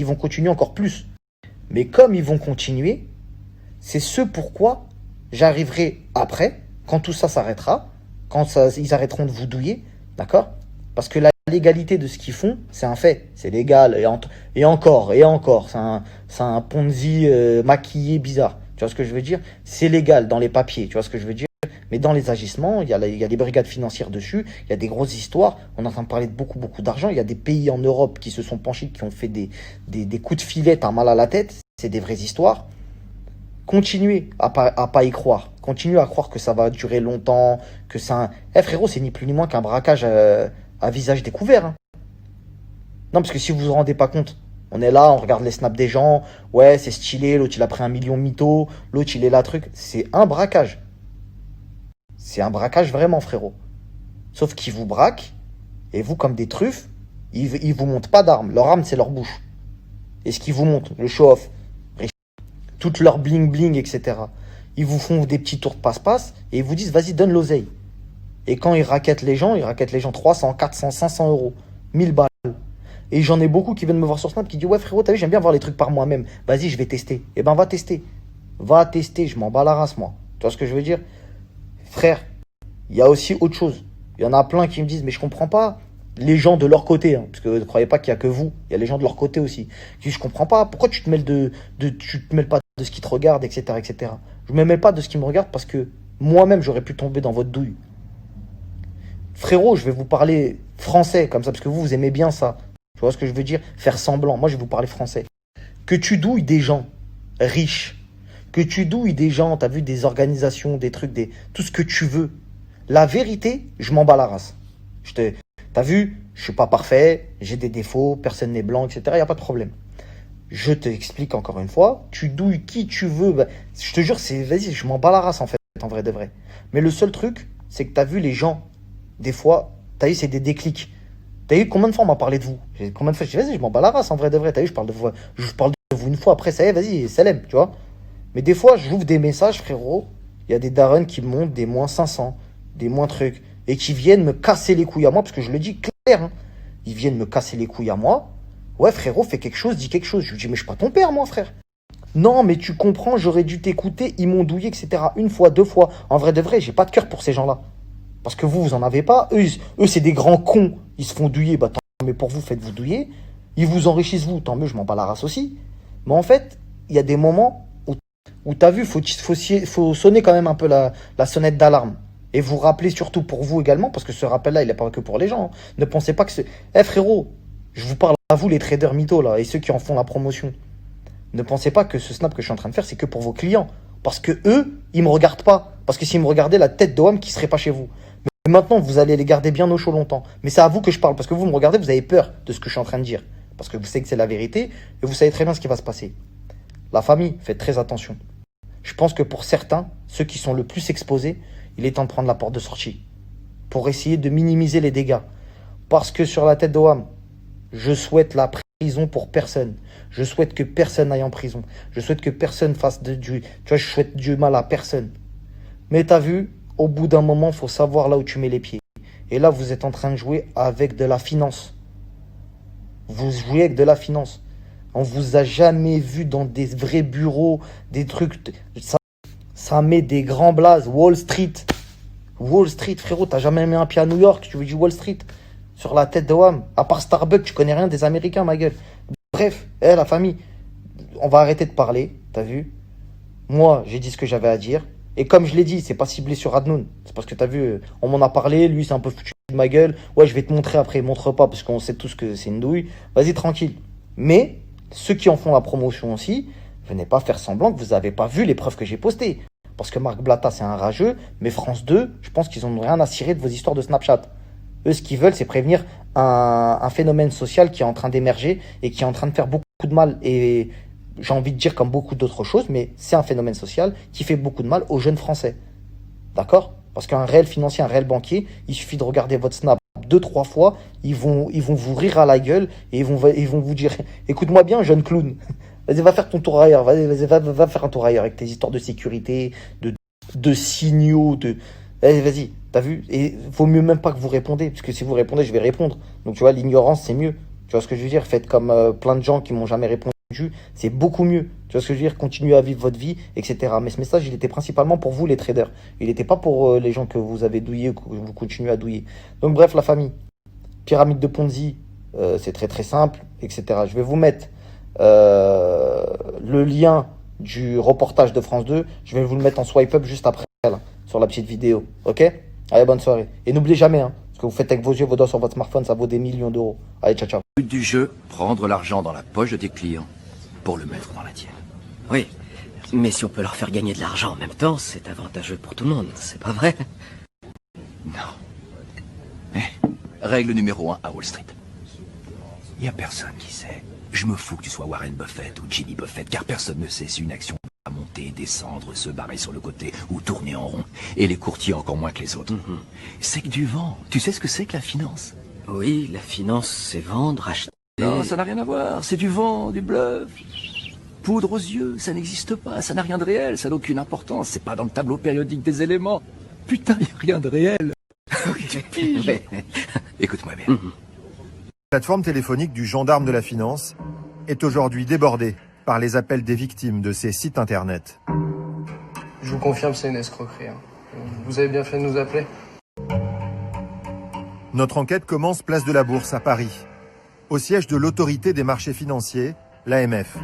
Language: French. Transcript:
ils vont continuer encore plus. Mais comme ils vont continuer, c'est ce pourquoi j'arriverai après, quand tout ça s'arrêtera, ils arrêteront de vous douiller, d'accord? Parce que la légalité de ce qu'ils font, c'est un fait, c'est légal, et encore, c'est un Ponzi maquillé bizarre, tu vois ce que je veux dire? C'est légal dans les papiers, tu vois ce que je veux dire? Mais dans les agissements, il y a des brigades financières dessus, il y a des grosses histoires, on entend parler de beaucoup, beaucoup d'argent, il y a des pays en Europe qui se sont penchés, qui ont fait des coups de filet, t'as mal à la tête, c'est des vraies histoires. Continuez à pas y croire. Continuez à croire que ça va durer longtemps, que c'est un... Eh frérot, c'est ni plus ni moins qu'un braquage à visage découvert, hein. Non, parce que si vous vous rendez pas compte, on est là, on regarde les snaps des gens, ouais, c'est stylé, l'autre il a pris 1 million mytho, l'autre il est là, truc. C'est un braquage. C'est un braquage vraiment, frérot. Sauf qu'ils vous braquent, et vous, comme des truffes, ils vous montent pas d'armes. Leur arme, c'est leur bouche. Et ce qu'ils vous montrent, le show-off, toute leur bling-bling, etc. Ils vous font des petits tours de passe-passe, et ils vous disent, vas-y, donne l'oseille. Et quand ils raquettent les gens 300, 400, 500 euros, 1000 balles. Et j'en ai beaucoup qui viennent me voir sur Snap qui disent, ouais frérot, t'as vu, j'aime bien voir les trucs par moi-même. Vas-y, je vais tester. Eh ben, va tester. Va tester, je m'en bats la race, moi. Tu vois ce que je veux dire? Frère, il y a aussi autre chose. Il y en a plein qui me disent, mais je comprends pas. Les gens de leur côté, hein, parce que ne croyez pas qu'il y a que vous. Il y a les gens de leur côté aussi. Qui disent, je comprends pas. Pourquoi tu te mêles tu te mêles pas de ce qui te regarde, etc., etc. Je me mêle pas de ce qui me regarde parce que moi-même, j'aurais pu tomber dans votre douille. Frérot, je vais vous parler français comme ça, parce que vous aimez bien ça. Tu vois ce que je veux dire? Faire semblant. Moi, je vais vous parler français. Que tu douilles des gens riches, que tu douilles des gens, t'as vu, des organisations, des trucs, tout ce que tu veux. La vérité, je m'en bats la race. T'as vu, je suis pas parfait, j'ai des défauts, personne n'est blanc, etc. Il n'y a pas de problème. Je t'explique encore une fois, tu douilles qui tu veux. Bah, je te jure, vas-y, je m'en bats la race en fait, en vrai de vrai. Mais le seul truc, c'est que t'as vu les gens, des fois, t'as vu, c'est des déclics. T'as vu combien de fois on m'a parlé de vous? Combien de fois je dis, vas-y, je m'en bats la race en vrai de vrai. T'as vu, je parle de vous une fois, après ça y est, vas-y, salam, tu vois. Mais des fois, j'ouvre des messages, frérot. Il y a des darons qui me montrent des moins 500, des moins trucs, et qui viennent me casser les couilles à moi, parce que je le dis clair, hein. Ils viennent me casser les couilles à moi. Ouais, frérot, fais quelque chose, dis quelque chose. Je lui dis, mais je suis pas ton père, moi, frère. Non, mais tu comprends, j'aurais dû t'écouter, ils m'ont douillé, etc. Une fois, deux fois. En vrai de vrai, j'ai pas de cœur pour ces gens-là. Parce que vous en avez pas. Eux c'est des grands cons. Ils se font douiller. Bah, tant mieux pour vous, faites-vous douiller. Ils vous enrichissent, vous. Tant mieux, je m'en bats la race aussi. Mais en fait, il y a des moments où t'as vu, faut sonner quand même un peu la sonnette d'alarme. Et vous rappeler surtout pour vous également, parce que ce rappel-là, il n'est pas que pour les gens, hein. Ne pensez pas que c'est... Eh frérot, je vous parle à vous, les traders mythos, là, et ceux qui en font la promotion. Ne pensez pas que ce snap que je suis en train de faire, c'est que pour vos clients. Parce que eux, ils me regardent pas. Parce que s'ils me regardaient, la tête d'Oham qui serait pas chez vous. Mais maintenant, vous allez les garder bien au chaud longtemps. Mais c'est à vous que je parle. Parce que vous me regardez, vous avez peur de ce que je suis en train de dire. Parce que vous savez que c'est la vérité. Et vous savez très bien ce qui va se passer. La famille, faites très attention. Je pense que pour certains, ceux qui sont le plus exposés, il est temps de prendre la porte de sortie. Pour essayer de minimiser les dégâts. Parce que sur la tête d'Oham, je souhaite la prison pour personne. Je souhaite que personne aille en prison. Je souhaite que personne fasse tu vois, je souhaite du mal à personne. Mais t'as vu, au bout d'un moment, il faut savoir là où tu mets les pieds. Et là, vous êtes en train de jouer avec de la finance. Vous jouez avec de la finance. On vous a jamais vu dans des vrais bureaux, des trucs... Ça met des grands blazes. Wall Street. Wall Street, frérot, t'as jamais mis un pied à New York, tu veux du Wall Street. Sur la tête de Wham. À part Starbucks, tu connais rien des Américains, ma gueule. Bref, la famille, on va arrêter de parler, t'as vu? Moi, j'ai dit ce que j'avais à dire. Et comme je l'ai dit, c'est pas ciblé sur Adnoun. C'est parce que t'as vu, on m'en a parlé, lui c'est un peu foutu de ma gueule. Ouais, je vais te montrer après, montre pas, parce qu'on sait tous que c'est une douille. Vas-y, tranquille. Mais, ceux qui en font la promotion aussi, venez pas faire semblant que vous avez pas vu les preuves que j'ai postées. Parce que Marc Blatta, c'est un rageux, mais France 2, je pense qu'ils ont rien à cirer de vos histoires de Snapchat. Eux, ce qu'ils veulent, c'est prévenir un phénomène social qui est en train d'émerger et qui est en train de faire beaucoup de mal. Et j'ai envie de dire comme beaucoup d'autres choses, mais c'est un phénomène social qui fait beaucoup de mal aux jeunes Français. D'accord? Parce qu'un réel financier, un réel banquier, il suffit de regarder votre Snap 2-3 fois, ils vont vous rire à la gueule et ils vont vous dire « Écoute-moi bien, jeune clown, vas-y, va faire ton tour ailleurs, va faire un tour ailleurs avec tes histoires de sécurité, de signaux, Vas-y, t'as vu? Et vaut mieux même pas que vous répondez, parce que si vous répondez, je vais répondre. Donc tu vois, l'ignorance, c'est mieux. Tu vois ce que je veux dire? Faites comme plein de gens qui m'ont jamais répondu. C'est beaucoup mieux. Tu vois ce que je veux dire? Continuez à vivre votre vie, etc. Mais ce message, il était principalement pour vous, les traders. Il n'était pas pour les gens que vous avez douillés ou que vous continuez à douiller. Donc, bref, la famille. Pyramide de Ponzi, c'est très très simple, etc. Je vais vous mettre le lien du reportage de France 2. Je vais vous le mettre en swipe up juste après, là, sur la petite vidéo. Ok? Allez, bonne soirée. Et n'oubliez jamais, hein, ce que vous faites avec vos yeux, vos doigts sur votre smartphone, ça vaut des millions d'euros. Allez, ciao, ciao. Le but du jeu, prendre l'argent dans la poche de tes clients pour le mettre dans la tienne. Oui, mais si on peut leur faire gagner de l'argent en même temps, c'est avantageux pour tout le monde, c'est pas vrai? Non. Règle numéro 1 à Wall Street. Il n'y a personne qui sait. Je me fous que tu sois Warren Buffett ou Jimmy Buffett, car personne ne sait si une action va monter, descendre, se barrer sur le côté ou tourner en rond. Et les courtiers encore moins que les autres. C'est que du vent. Tu sais ce que c'est que la finance? Oui, la finance, c'est vendre, acheter... Non, ça n'a rien à voir. C'est du vent, du bluff. Poudre aux yeux, ça n'existe pas. Ça n'a rien de réel, ça n'a aucune importance. C'est pas dans le tableau périodique des éléments. Putain, il n'y a rien de réel. Tu piges. Écoute-moi bien. La plateforme téléphonique du gendarme de la finance est aujourd'hui débordée par les appels des victimes de ces sites internet. Je vous confirme, c'est une escroquerie. Hein. Vous avez bien fait de nous appeler. Notre enquête commence place de la Bourse à Paris, au siège de l'autorité des marchés financiers, l'AMF.